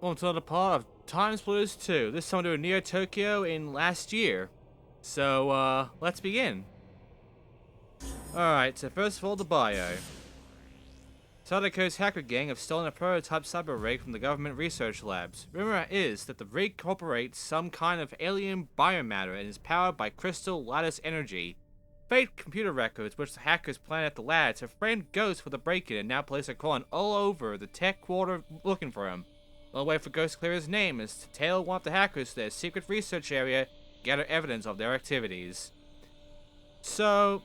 Well, to the part of TimeSplitters 2. This time we're doing NeoTokyo in last year. So, let's begin. Alright, so first of all, the bio. Sadako's hacker gang have stolen a prototype cyber rig from the government research labs. Rumor is that the rig incorporates some kind of alien biomatter and is powered by crystal lattice energy. Fake computer records, which the hackers planted at the labs, have framed Ghost for the break-in and now police are calling all over the tech quarter looking for him. The only way for Ghost to clear his name is to tail one of the hackers to their secret research area, gather evidence of their activities. So,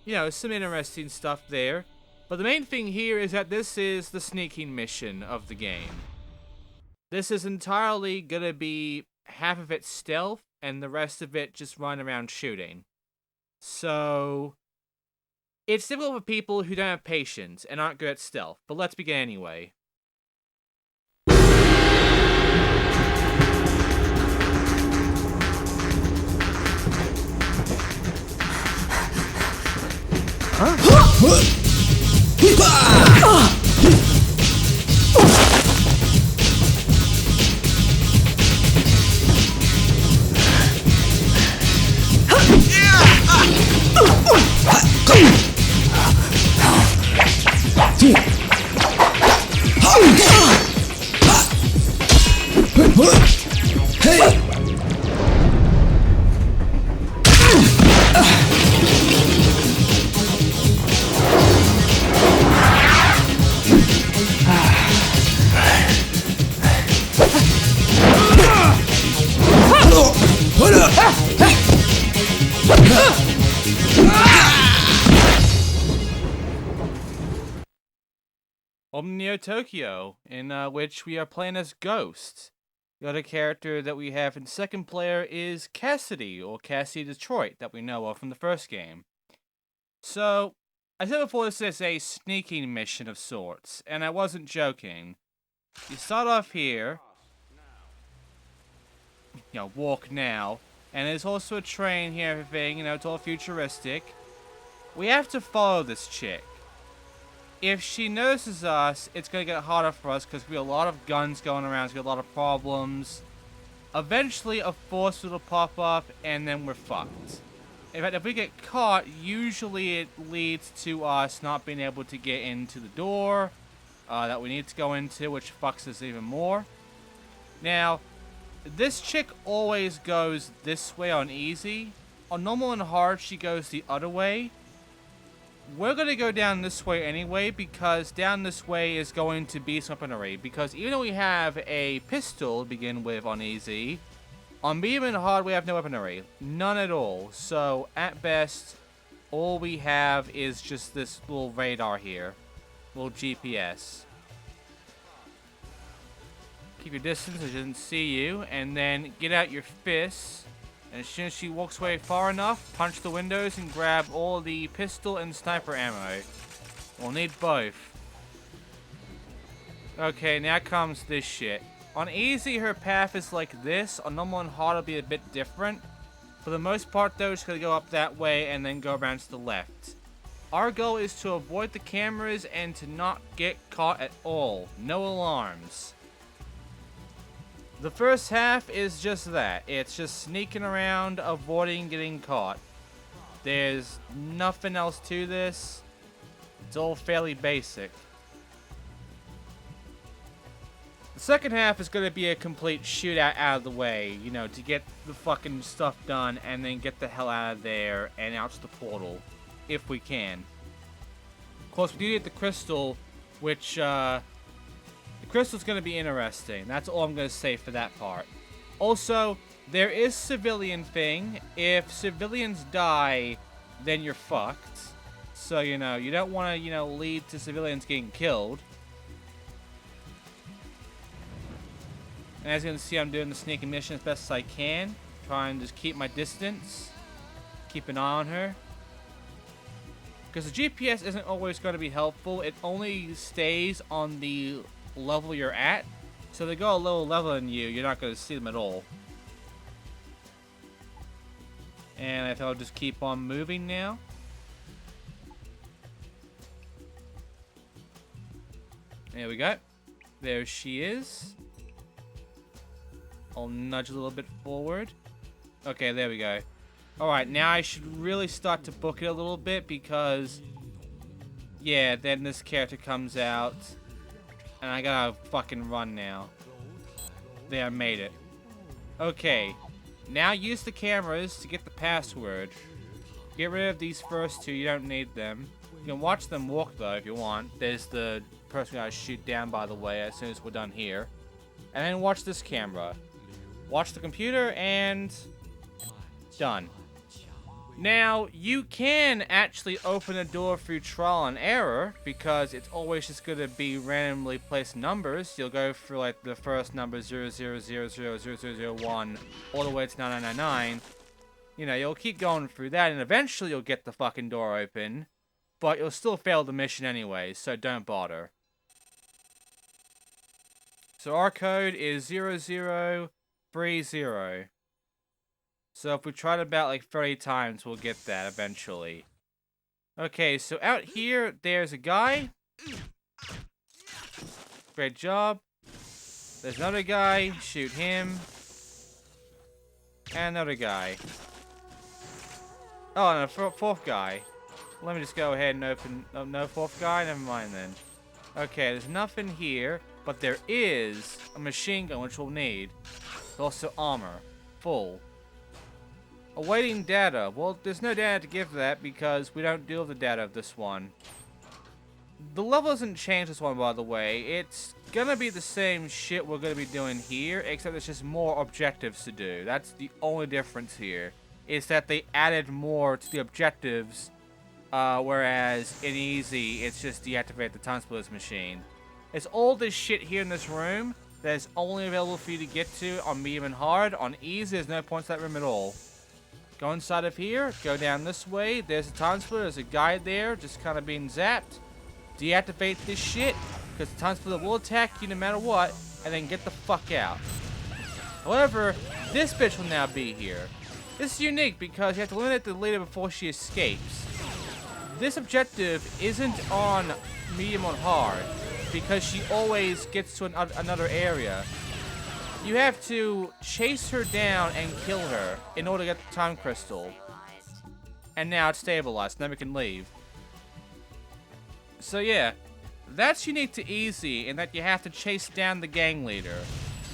you know, some interesting stuff there. But the main thing here is that this is the sneaking mission of the game. This is entirely gonna be half of it stealth, and the rest of it just run around shooting. So, it's difficult for people who don't have patience and aren't good at stealth, but let's begin anyway. NeoTokyo, in which we are playing as Ghost. The other character that we have in second player is Cassidy, or Cassidy Detroit, that we know of from the first game. So, I said before this is a sneaking mission of sorts, and I wasn't joking. You start off here, you know, walk now, and there's also a train here, everything, you know, it's all futuristic. We have to follow this chick. If she notices us, it's going to get harder for us because we have a lot of guns going around, so we have a lot of problems. Eventually, a force will pop up, and then we're fucked. In fact, if we get caught, usually it leads to us not being able to get into the door that we need to go into, which fucks us even more. Now, this chick always goes this way on easy. On normal and hard, she goes the other way. We're going to go down this way anyway, because down this way is going to be some weaponry. Because even though we have a pistol to begin with on easy, on medium and hard we have no weaponry. None at all. So, at best, all we have is just this little radar here. Little GPS. Keep your distance so she doesn't see you, and then get out your fists. And as soon as she walks away far enough, punch the windows and grab all the pistol and sniper ammo. We'll need both. Okay, now comes this shit. On easy, her path is like this. On normal and hard, it'll be a bit different. For the most part, though, it's going to go up that way and then go around to the left. Our goal is to avoid the cameras and to not get caught at all. No alarms. The first half is just that. It's just sneaking around, avoiding getting caught. There's nothing else to this. It's all fairly basic. The second half is going to be a complete shootout out of the way, you know, to get the fucking stuff done and then get the hell out of there and out to the portal, if we can. Of course, we do get the crystal, which, the crystal's going to be interesting. That's all I'm going to say for that part. Also, there is civilian thing. If civilians die, then you're fucked. So, you know, you don't want to, you know, lead to civilians getting killed. And as you can see, I'm doing the sneaking mission as best as I can. Trying to just keep my distance. Keep an eye on her. Because the GPS isn't always going to be helpful. It only stays on the level you're at, so they go a little level than you, you're not going to see them at all. And I think I'll just keep on moving now. There we go. There she is. I'll nudge a little bit forward. Okay, there we go. Alright, now I should really start to book it a little bit because... yeah, then this character comes out. And I gotta fucking run now. There, I made it. Okay. Now use the cameras to get the password. Get rid of these first two, you don't need them. You can watch them walk though if you want. There's the person we gotta shoot down, by the way, as soon as we're done here. And then watch this camera. Watch the computer and... done. Now, you can actually open a door through trial and error, because it's always just going to be randomly placed numbers. You'll go through, like, the first number 00000001 all the way to 9999. You know, you'll keep going through that, and eventually you'll get the fucking door open. But you'll still fail the mission anyway, so don't bother. So our code is 0030. So if we try it about like 30 times, we'll get that eventually. Okay, so out here, there's a guy. Great job. There's another guy. Shoot him. And another guy. Oh, and a fourth guy. Let me just go ahead and open... oh, no fourth guy? Never mind then. Okay, there's nothing here. But there is a machine gun, which we'll need. There's also armor. Full. Awaiting data. Well, there's no data to give that because we don't deal with the data of this one. The level doesn't change this one, by the way. It's gonna be the same shit we're gonna be doing here, except there's just more objectives to do. That's the only difference here. Is that they added more to the objectives, whereas in easy, it's just deactivate the TimeSplitters machine. It's all this shit here in this room that is only available for you to get to on medium and hard. On easy, there's no points to that room at all. Go inside of here, go down this way, there's a TimeSplitter, there's a guy there, just kind of being zapped. Deactivate this shit, because the TimeSplitter will attack you no matter what, and then get the fuck out. However, this bitch will now be here. This is unique because you have to eliminate the leader before she escapes. This objective isn't on medium or hard, because she always gets to another area. You have to chase her down and kill her in order to get the time crystal. And now it's stabilized, now we can leave. So yeah, that's unique to easy in that you have to chase down the gang leader.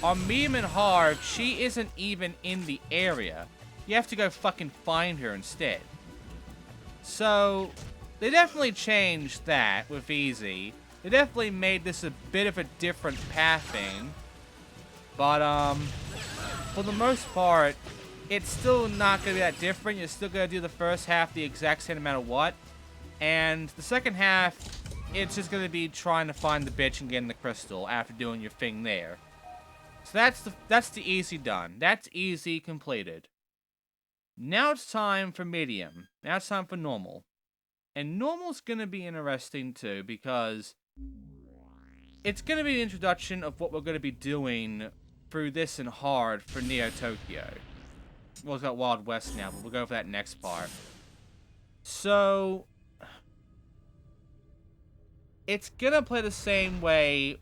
On medium and hard, she isn't even in the area. You have to go fucking find her instead. So, they definitely changed that with easy. They definitely made this a bit of a different pathing. But, for the most part, it's still not going to be that different. You're still going to do the first half the exact same no matter what. And the second half, it's just going to be trying to find the bitch and getting the crystal after doing your thing there. So that's the easy done. That's easy completed. Now it's time for medium. Now it's time for normal. And normal's going to be interesting too because it's going to be the introduction of what we're going to be doing through this and hard for NeoTokyo. Well, it's got Wild West now, but we'll go for that next part. So, it's going to play the same way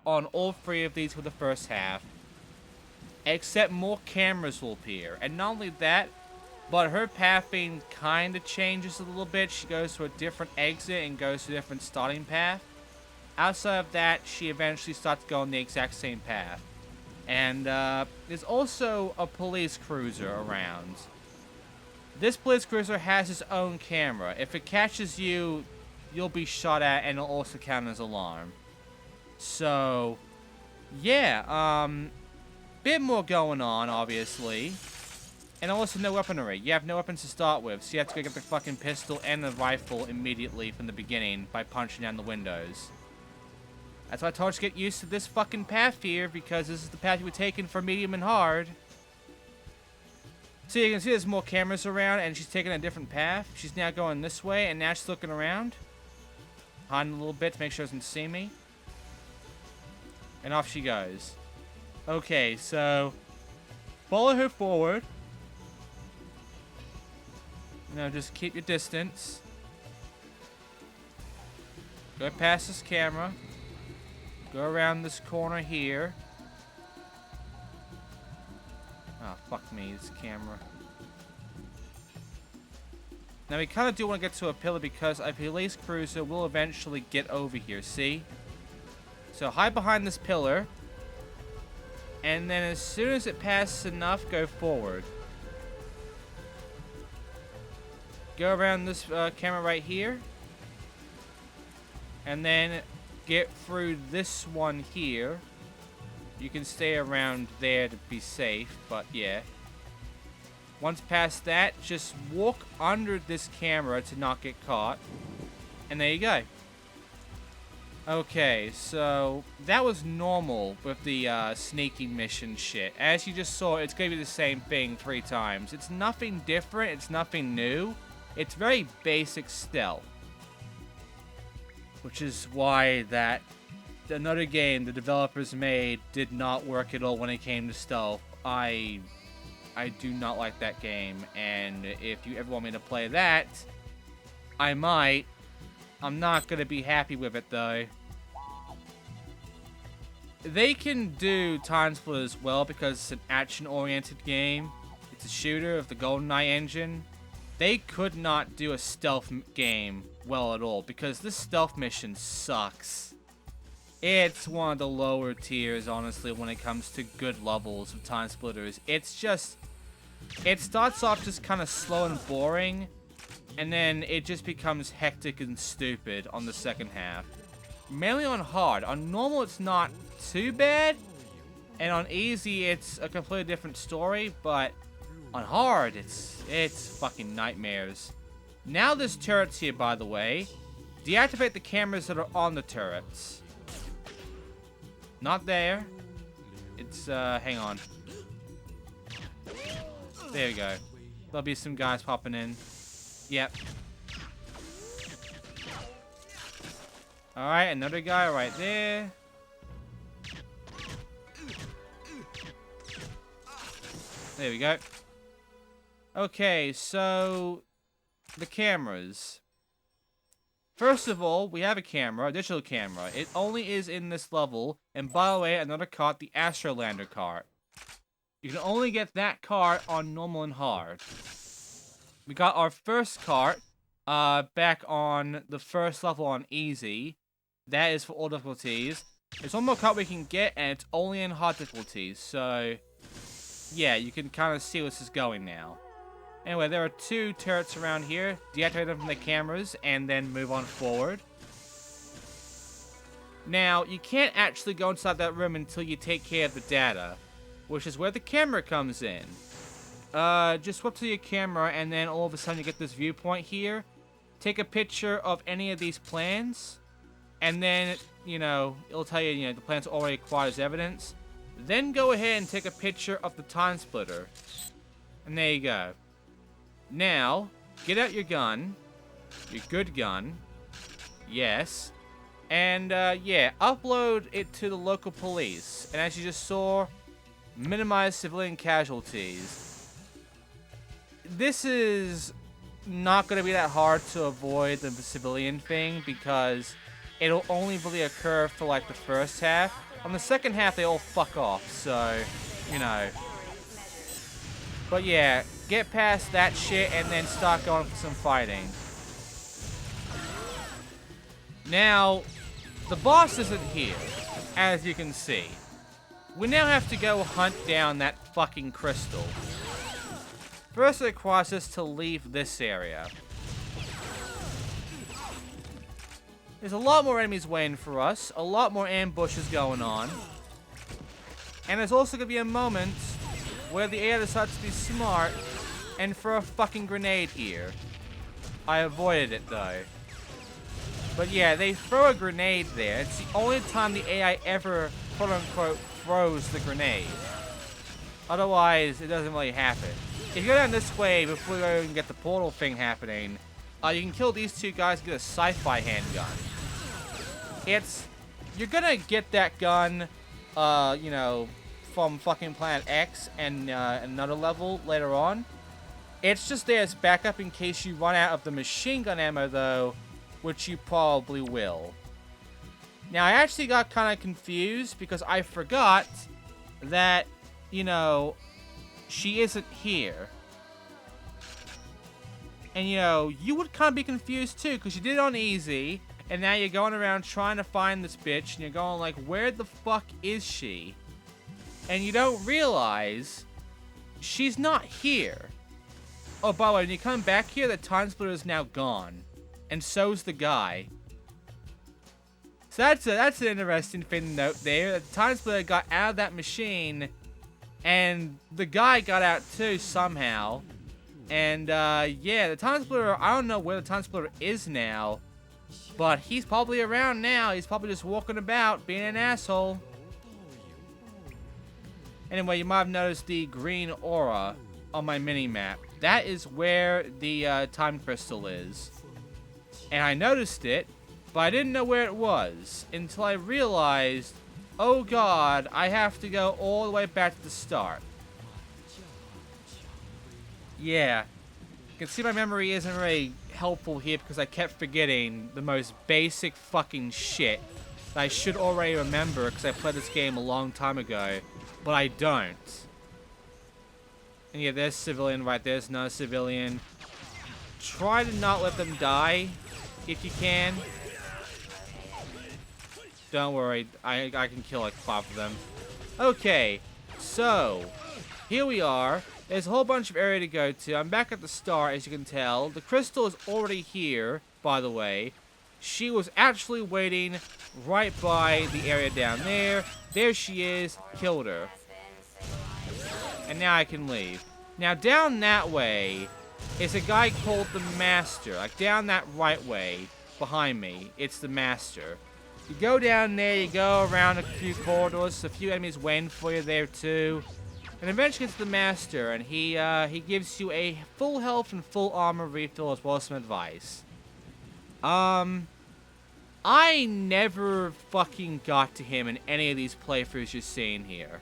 on all three of these for the first half, except more cameras will appear. And not only that, but her pathing kind of changes a little bit. She goes to a different exit and goes to a different starting path. Outside of that, she eventually starts going the exact same path. And there's also a police cruiser around. This police cruiser has its own camera. If it catches you, you'll be shot at and it'll also count as alarm. So, yeah, bit more going on, obviously. And also no weaponry. You have no weapons to start with, so you have to go get the fucking pistol and the rifle immediately from the beginning by punching down the windows. That's why I told you to get used to this fucking path here, because this is the path you were taking for medium and hard. So you can see there's more cameras around, and she's taking a different path. She's now going this way, and now she's looking around. Hiding a little bit to make sure she doesn't see me. And off she goes. Okay, so follow her forward. You know, just keep your distance. Go past this camera. Go around this corner here. Oh, fuck me, this camera. Now, we kind of do want to get to a pillar because a police cruiser will eventually get over here, see? So, hide behind this pillar. And then as soon as it passes enough, go forward. Go around this camera right here. And then get through this one here. You can stay around there to be safe, but yeah. Once past that, just walk under this camera to not get caught. And there you go. Okay, so that was normal with the sneaking mission shit. As you just saw, it's going to be the same thing 3 times. It's nothing different. It's nothing new. It's very basic stealth. Which is why that another game the developers made did not work at all when it came to stealth. I do not like that game, and if you ever want me to play that, I might. I'm not going to be happy with it, though. They can do TimeSplitters well because it's an action-oriented game. It's a shooter of the GoldenEye engine. They could not do a stealth game well at all because this stealth mission sucks. It's one of the lower tiers, honestly, when it comes to good levels of TimeSplitters. It's just... It starts off just kind of slow and boring, and then it just becomes hectic and stupid on the second half. Mainly on hard. On normal, it's not too bad, and on easy, it's a completely different story, but on hard, it's fucking nightmares. Now there's turrets here, by the way. Deactivate the cameras that are on the turrets. Not there. It's, hang on. There we go. There'll be some guys popping in. Yep. Alright, another guy right there. There we go. Okay, so... the cameras. First of all, we have a camera, a digital camera. It only is in this level. And by the way, another cart, the Astrolander cart. You can only get that cart on normal and hard. We got our first cart back on the first level on easy. That is for all difficulties. There's one more cart we can get, and it's only in hard difficulties. So, yeah, you can kind of see where this is going now. Anyway, there are 2 turrets around here. Deactivate them from the cameras, and then move on forward. Now, you can't actually go inside that room until you take care of the data, which is where the camera comes in. Just swap to your camera, and then all of a sudden you get this viewpoint here. Take a picture of any of these plans, and then, you know, it'll tell you, the plans are already acquired as evidence. Then go ahead and take a picture of the time splitter. And there you go. Now, get out your gun. Your good gun. Yes. And, yeah, upload it to the local police. And as you just saw, minimize civilian casualties. This is not going to be that hard to avoid the civilian thing because it'll only really occur for, like, the first half. On the second half, they all fuck off, so, you know. But yeah, get past that shit and then start going for some fighting. Now, the boss isn't here, as you can see. We now have to go hunt down that fucking crystal. First, it requires us to leave this area. There's a lot more enemies waiting for us, a lot more ambushes going on. And there's also going to be a moment where the AI decides to be smart and throw a fucking grenade here. I avoided it though. But yeah, they throw a grenade there. It's the only time the AI ever, quote unquote, throws the grenade. Otherwise, it doesn't really happen. If you go down this way before you even get the portal thing happening, you can kill these 2 guys and get a sci-fi handgun. You're gonna get that gun, you know, from fucking Planet X and another level later on. It's just there as backup in case you run out of the machine gun ammo, though, which you probably will. Now, I actually got kind of confused because I forgot that, you know, she isn't here. And, you know, you would kind of be confused, too, because you did it on easy, and now you're going around trying to find this bitch, and you're going like, where the fuck is she? And you don't realize she's not here. Oh, by the way, when you come back here, the TimeSplitter is now gone. And so's the guy. So that's an interesting thing to note there. The TimeSplitter got out of that machine, and the guy got out too somehow. And yeah, the TimeSplitter, I don't know where the TimeSplitter is now, but he's probably around now. He's probably just walking about, being an asshole. Anyway, you might have noticed the green aura on my mini-map. That is where the time crystal is. And I noticed it, but I didn't know where it was until I realized, oh god, I have to go all the way back to the start. Yeah, you can see my memory isn't very helpful here because I kept forgetting the most basic fucking shit that I should already remember because I played this game a long time ago, but I don't. And yeah, there's civilian right there. There's another civilian. Try to not let them die if you can. Don't worry, I can kill like 5 of them. Okay, so here we are. There's a whole bunch of area to go to. I'm back at the start, as you can tell. The crystal is already here, by the way. She was actually waiting right by the area down there. There she is. Killed her. And now I can leave. Now, down that way is a guy called the Master. Like, down that right way, behind me, it's the Master. You go down there, you go around a few corridors, a few enemies waiting for you there, too. And eventually it's the Master, and he gives you a full health and full armor refill as well as some advice. I never fucking got to him in any of these playthroughs you're seeing here.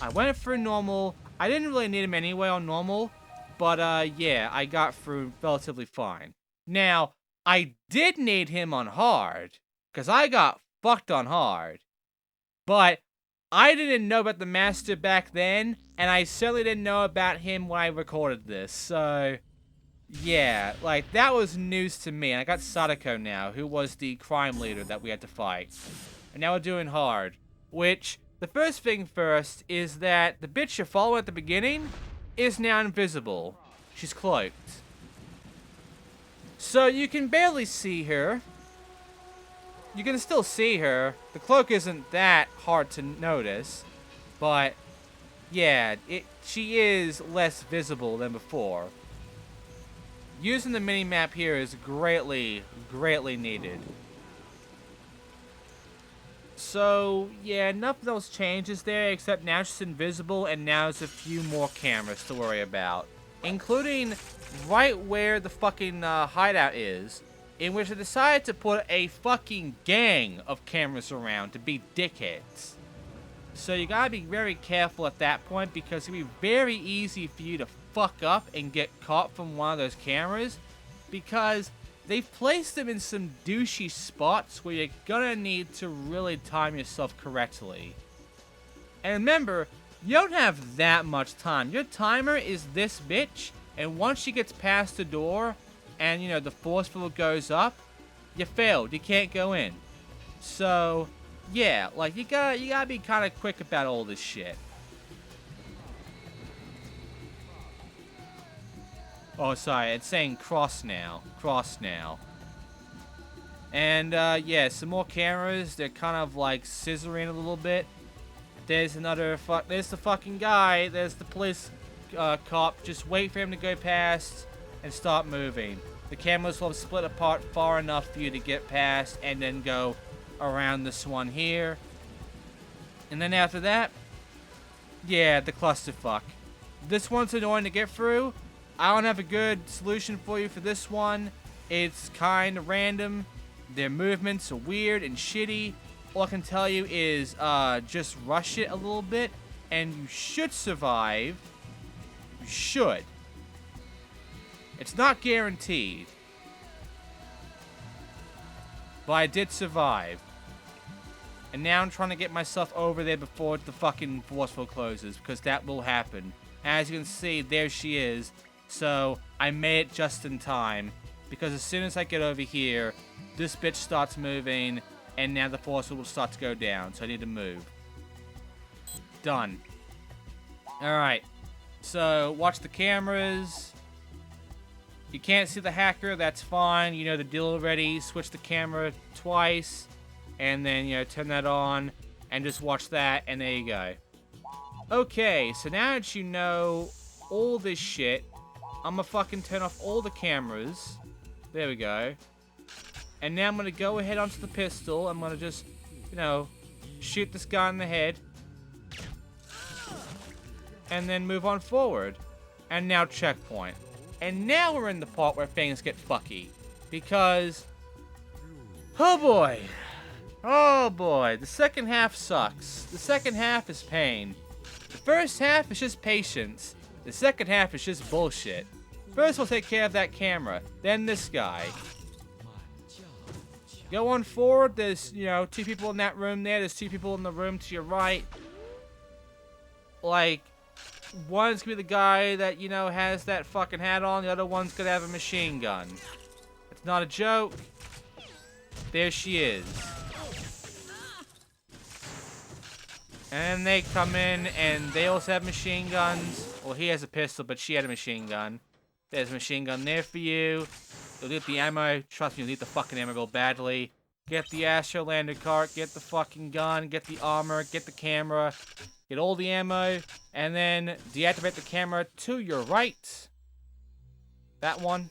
I went through normal. I didn't really need him anyway on normal, but yeah, I got through relatively fine. Now, I did need him on hard, because I got fucked on hard. But I didn't know about the Master back then, and I certainly didn't know about him when I recorded this, so yeah, like, that was news to me. And I got Sadako now, who was the crime leader that we had to fight. And now we're doing hard, which, the first thing first is that the bitch you follow at the beginning is now invisible. She's cloaked. So you can barely see her. You can still see her. The cloak isn't that hard to notice. But, yeah, she is less visible than before. Using the mini-map here is greatly, greatly needed. So, yeah, nothing else changes there, except now she's invisible, and now there's a few more cameras to worry about. Including right where the fucking hideout is, in which they decided to put a fucking gang of cameras around to be dickheads. So you gotta be very careful at that point, because it'll be very easy for you to fuck up and get caught from one of those cameras, because they've placed them in some douchey spots where you're gonna need to really time yourself correctly. And remember, you don't have that much time. Your timer is this bitch, and once she gets past the door, and, you know, the force field goes up, you failed. You can't go in. So, yeah, like, you gotta be kind of quick about all this shit. Oh, sorry, it's saying cross now. Cross now. And, yeah, some more cameras. They're kind of, like, scissoring a little bit. There's another there's the fucking guy. There's the police cop. Just wait for him to go past and start moving. The cameras will split apart far enough for you to get past and then go around this one here. And then after that, yeah, the clusterfuck. This one's annoying to get through. I don't have a good solution for you for this one. It's kind of random. Their movements are weird and shitty. All I can tell you is just rush it a little bit, and you should survive. You should. It's not guaranteed. But I did survive. And now I'm trying to get myself over there before the fucking force field closes, because that will happen. As you can see, there she is. So I made it just in time, because as soon as I get over here, this bitch starts moving, and now the force field will start to go down. So I need to move. Done. Alright. So watch the cameras. You can't see the hacker, that's fine. You know the deal already. Switch the camera twice. And then, you know, turn that on. And just watch that. And there you go. Okay, so now that you know all this shit, I'm gonna fucking turn off all the cameras. There we go. And now I'm gonna go ahead onto the pistol. I'm gonna just, you know, shoot this guy in the head. And then move on forward. And now checkpoint. And now we're in the part where things get fucky. Because, oh boy. Oh boy, the second half sucks. The second half is pain. The first half is just patience. The second half is just bullshit. First we'll take care of that camera. Then this guy. Go on forward. There's, you know, 2 people in that room there. There's 2 people in the room to your right. Like, one's gonna be the guy that, you know, has that fucking hat on. The other one's gonna have a machine gun. It's not a joke. There she is. And they come in, and they also have machine guns. Well, he has a pistol, but she had a machine gun. There's a machine gun there for you. You'll get the ammo. Trust me, you'll need the fucking ammo real badly. Get the Astro Lander cart, get the fucking gun, get the armor, get the camera, get all the ammo, and then deactivate the camera to your right. That one.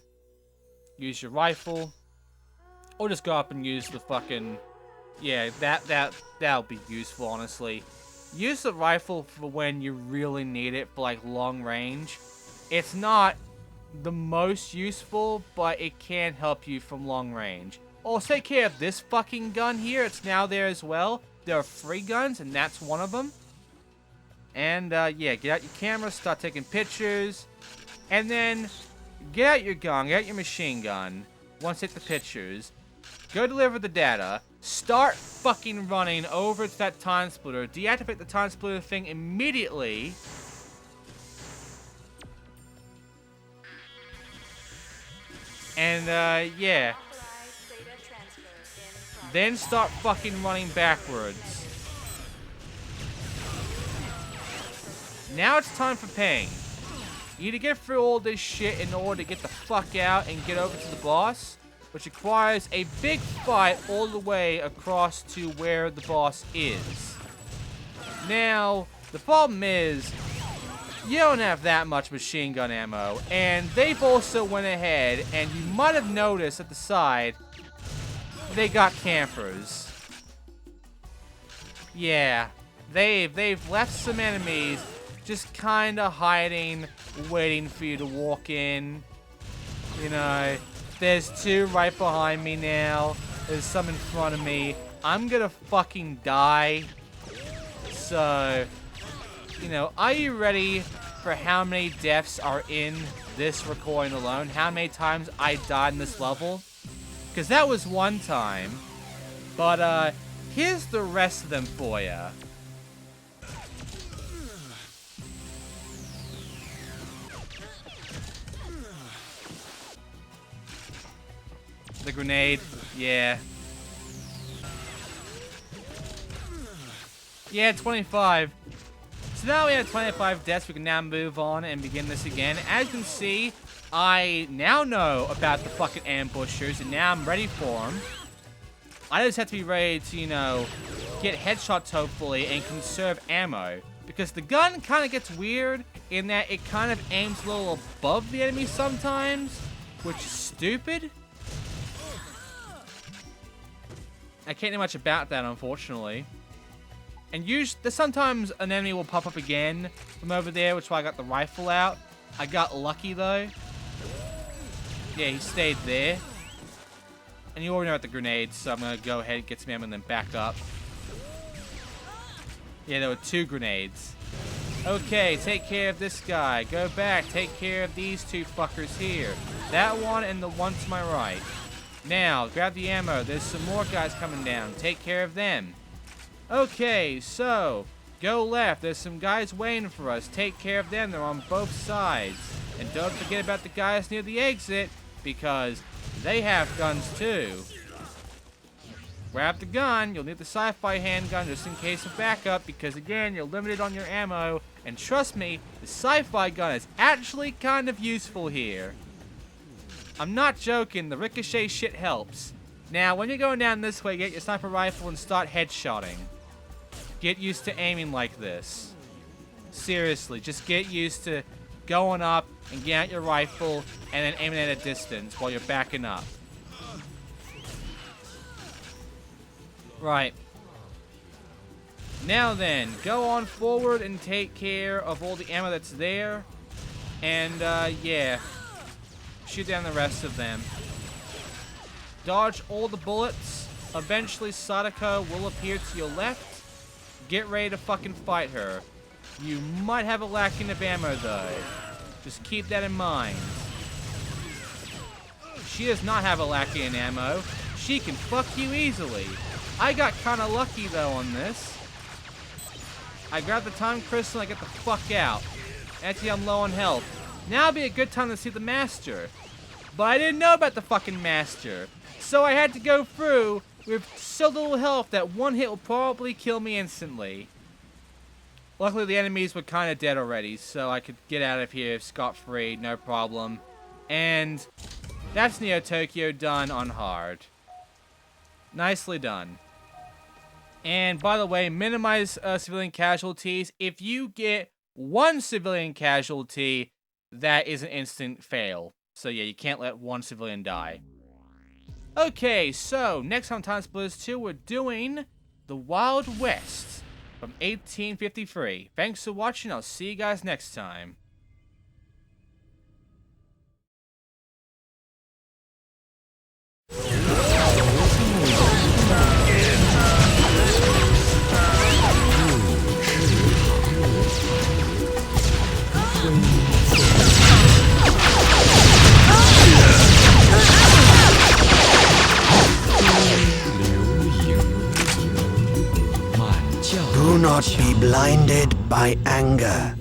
Use your rifle. Or just go up and use the fucking... Yeah, that'll be useful, honestly. Use the rifle for when you really need it for, like, long range. It's not the most useful, but it can help you from long range. Also, take care of this fucking gun here. It's now there as well. There are 3 guns, and that's one of them. And, yeah, get out your camera, start taking pictures. And then, get out your gun, get out your machine gun. Once you take the pictures, go deliver the data. Start fucking running over to that time splitter. Deactivate the time splitter thing immediately. And, yeah. Then start fucking running backwards. Now it's time for pain. You need to get through all this shit in order to get the fuck out and get over to the boss, which requires a big fight all the way across to where the boss is. Now, the problem is, you don't have that much machine gun ammo, and they've also went ahead, and you might have noticed at the side, they got campers. Yeah, they've left some enemies just kinda hiding, waiting for you to walk in. You know, there's 2 right behind me now. There's some in front of me. I'm gonna fucking die. So, you know, are you ready for how many deaths are in this recording alone? How many times I died in this level? Because that was one time. But, here's the rest of them for ya. The grenade, yeah. Yeah, 25. So now we have 25 deaths, we can now move on and begin this again. As you can see, I now know about the fucking ambushers, and now I'm ready for them. I just have to be ready to, you know, get headshots hopefully and conserve ammo. Because the gun kind of gets weird in that it kind of aims a little above the enemy sometimes, which is stupid. I can't do much about that, unfortunately. And sometimes an enemy will pop up again from over there, which is why I got the rifle out. I got lucky, though. Yeah, he stayed there. And you already know about the grenades, so I'm going to go ahead and get some ammo and then back up. Yeah, there were 2 grenades. Okay, take care of this guy. Go back, take care of these 2 fuckers here. That one and the one to my right. Now, grab the ammo. There's some more guys coming down. Take care of them. Okay, so go left. There's some guys waiting for us. Take care of them. They're on both sides. And don't forget about the guys near the exit, because they have guns too. Grab the gun. You'll need the sci-fi handgun just in case of backup, because again, you're limited on your ammo. And trust me, the sci-fi gun is actually kind of useful here. I'm not joking, the ricochet shit helps. Now, when you're going down this way, get your sniper rifle and start headshotting. Get used to aiming like this. Seriously, just get used to going up and getting out your rifle and then aiming at a distance while you're backing up. Right. Now then, go on forward and take care of all the ammo that's there. And, yeah. Shoot down the rest of them. Dodge all the bullets. Eventually, Sadako will appear to your left. Get ready to fucking fight her. You might have a lacking of ammo, though. Just keep that in mind. She does not have a lacking in ammo. She can fuck you easily. I got kind of lucky, though, on this. I grabbed the time crystal and I get the fuck out. Actually, I'm low on health. Now would be a good time to see the master. But I didn't know about the fucking master. So I had to go through with so little health that one hit will probably kill me instantly. Luckily, the enemies were kind of dead already, so I could get out of here scot-free, no problem. And that's NeoTokyo done on hard. Nicely done. And by the way, minimize civilian casualties. If you get one civilian casualty, that is an instant fail. So yeah, you can't let one civilian die. Okay, so next on TimeSplitters 2, we're doing the Wild West from 1853. Thanks for watching. I'll see you guys next time. Do not be blinded by anger.